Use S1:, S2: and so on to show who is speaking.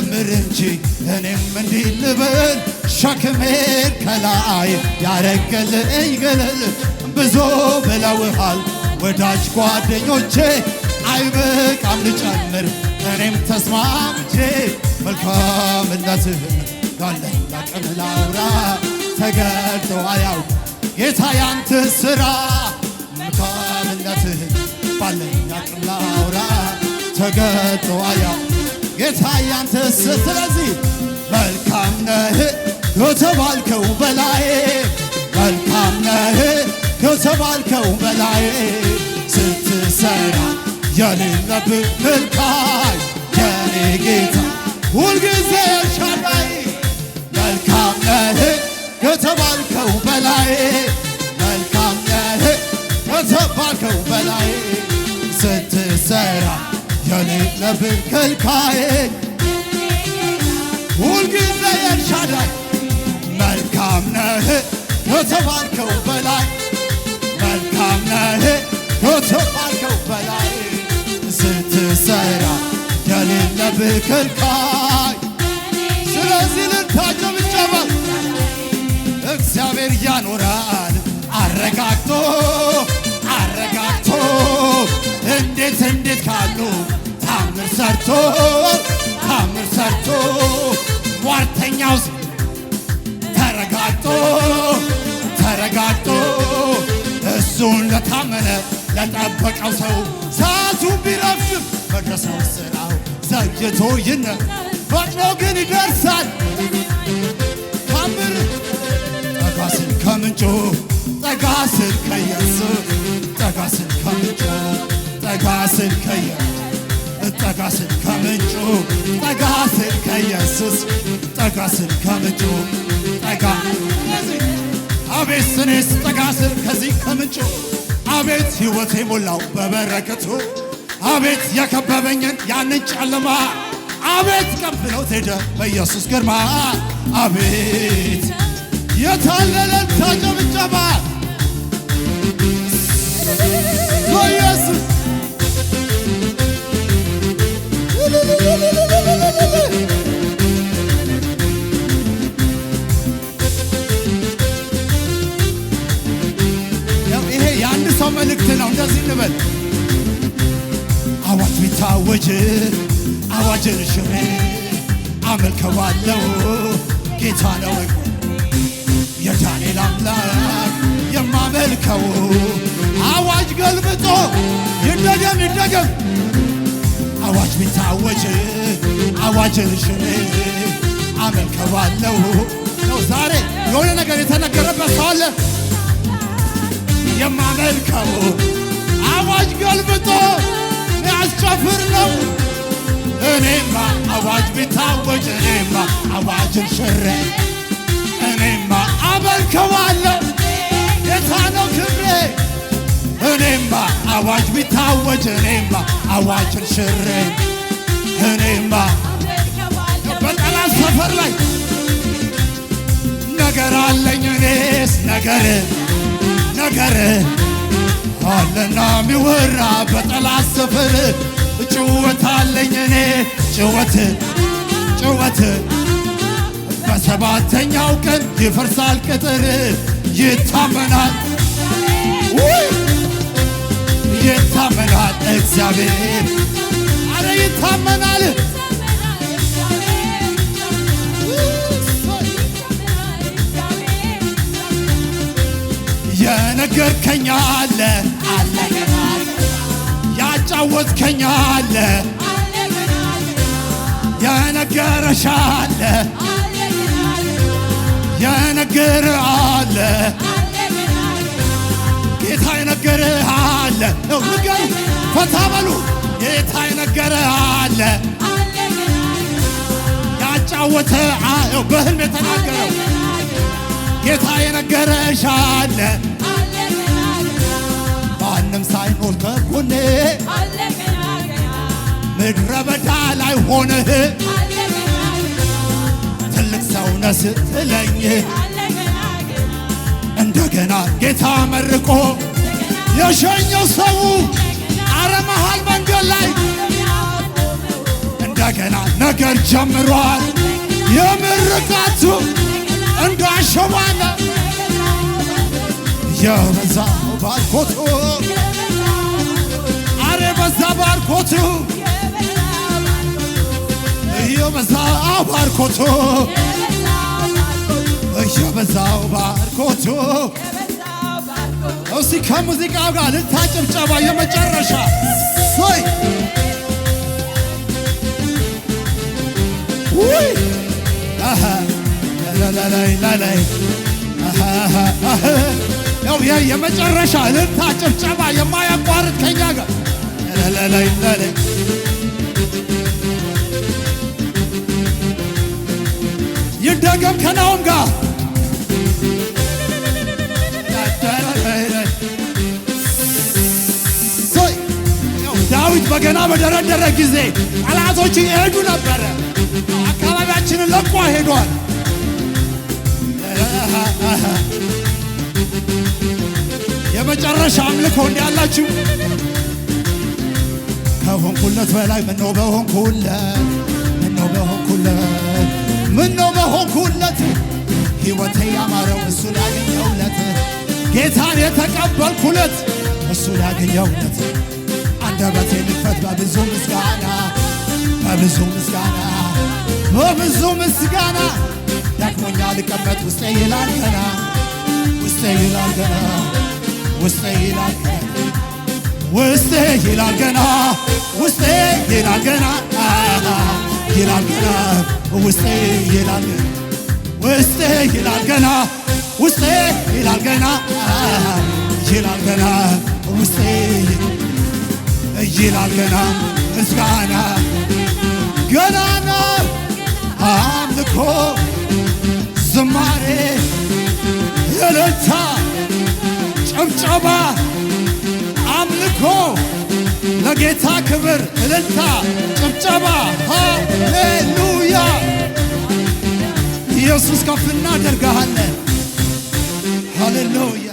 S1: ልዘምር እንጂ እኔም እንዲህ ልበል ሸክሜን ከላይ ያረገልኝ ገለል ብዙ ብለውሃል ወዳጅ ጓደኞቼ አይበቃም ልጨምር እኔም ተስማምቼ መልካምነትህን ባለኝ አቅም ላውራ ተገልጦ አያውቅ ጌታ ያንተ ሥራ መልካምነትህን ባለኝ አቅም ላውራ ተገልጦ አያውቅ ጌታ ያንተ ስለዚህ መልካም ነህ ከተባልከው በላይ መልካም ነህ ከተባልከው በላይ ስትሰራ የሌለብህ ከልካይ የኔ ጌታ ሁልጊዜ ኤልሻዳይ መልካም ነህ ከተባልከው በላይ መልካም ነህ ከተባልከው በላይ ስትሰራ የሌለብህ ከልካይ ሁልጊዜ ኤልሻዳይ መልካም ነህ ከተባልከው በላይ መልካም ነህ ከተባልከው በላይ ስትሰራ የሌለብህ ከልካይ ስለዚህ ልታጀብ ጨበል እግዚአብሔር ያኖራል አረጋግቶ አረጋግቶ እንዴት ካሉ ታምር ሰርቶ ሟርተኛው ተረጋግቶ እሱን ለታመነ ለጠበቀው ሰው ሰዓቱ ቢረፍድም መድረስ ነው ስራው ዘግይቶ ፈጥኖ ግን ይደርሳል ታምር ጠጋስን ከምንጩ ጠጋስን ከኢየሱስ ጠጋስን ከምንጩ ጠጋስን ከምንጩ ጠጋስን ከኢየሱስ ጠጋስን ከምንጩ አቤት ስኔስ ጠጋስን ከዚህ ከምንጩ አቤት ሕይወቴ ሞላው በበረከቱ አቤት የከበበኝን ያንን ጨለማ አቤት ቀብሎት ሄደ በኢየሱስ ግርማ አቤት የታለለን ታጨብጨባ በኢየሱስ ይሄ የአንድ ሰው መልእክት ነው። እንደዚህ እንበል አዋጅ ቢታወጅ አዋጅን ሽሬ አመልከዋለሁ ጌታ ነው የዳንኤል አምላክ የማመልከው አዋጅ ገልብጦ ይደገም አዋጅ ቢታወጅ አዋጅን ሽሬ አመልከዋለሁ ነው። ዛሬ የሆነ ነገር የተነገረበት ሰው አለ የማመልከው አዋጅ ገልብጦ ያስጨፍር ነው። እኔማ አዋጅ ቢታወጅ እኔማ አዋጅን ሽሬ እኔማ አመልከዋለሁ ጌታ ነው ክብሬ እኔማ አዋጅ ቢታወጅ እኔማ አዋጅን ሽሬ እኔማ በጠላት ሰፈር ላይ ነገር አለኝ እኔስ ነገር አለና ሚወራ በጠላት ሰፈር ጭወት አለኝ እኔ ጭወት በሰባተኛው ቀን ይፈርሳል ቅጥር ይታመናል እግዚአብሔር አረ ይታመናል የነገርከኝ አለ ያጫወትከኝ አለ የነገረሽ አለ የነገረህ አለ ጌታ የነገረህ አለ ነው ንገሩ ፈታ በሉ ጌታ የነገረህ አለ ያጫወተ በህልም የተናገረው ጌታ የነገረሽ አለ ማንም ሳይኖር ከጎኔ ምድረ በዳ ላይ ሆነህ ትልቅ ሰው ነህ ስትለኝ እንደገና ጌታ መርቆ የሸኘው ሰው አረ መሃል መንገድ ላይ እንደገና ነገር ጀምሯል። የምርቃቱ እንዳሸዋለ የበዛው ባርኮቱ አረ በዛ ባርኮቱ የበዛው ባርኮቱ የበዛው ባርኮቱ እስቲ ከሙዚቃው ጋር ልታጨብጨባ የመጨረሻ ሶይ ውይ አሃ ላላላላላይ አሃ ያው የመጨረሻ ልታጨብጨባ የማያቋርጥ ከኛ ጋር ላላላላላይ ይደገም ከናውም ጋር ዳዊት በገና በደረደረ ጊዜ ጠላቶች ይሄዱ ነበረ። አካባቢያችንን ለቆ ሄዷል። የመጨረሻ አምልኮ እንዲያላችሁ ከሆንኩለት በላይ ምነው በሆንኩለት ምነው በሆንኩለት ምነው በሆንኩለት ሕይወቴ ያማረው እሱን ያገኘሁለት ጌታን የተቀበልኩለት እሱን ያገኘሁለት አንደበቴ ልክፈት በብዙ ምስጋና በብዙ ምስጋና በብዙ ምስጋና ዳግመኛ ልቀመጥ ውስጤ ይላል ገና ውስጤ ይላል ገና ውስጤ ይላል ገና ውስጤ ይላል ገና ውስጤ ይላል ገና ይላል ገና ውስጤ ይላል ገና ውስጤ ይላል ገና ውስጤ ይላል ገና ይላል ገና ውስጤ ይላል ገና ምስጋና ገናና አምልኮ ዝማሬ እልልታ ጭብጨባ አምልኮ ለጌታ ክብር እልልታ ጭብጨባ ሃሌሉያ ኢየሱስ ከፍ እናደርግሃለን ሃሌሉያ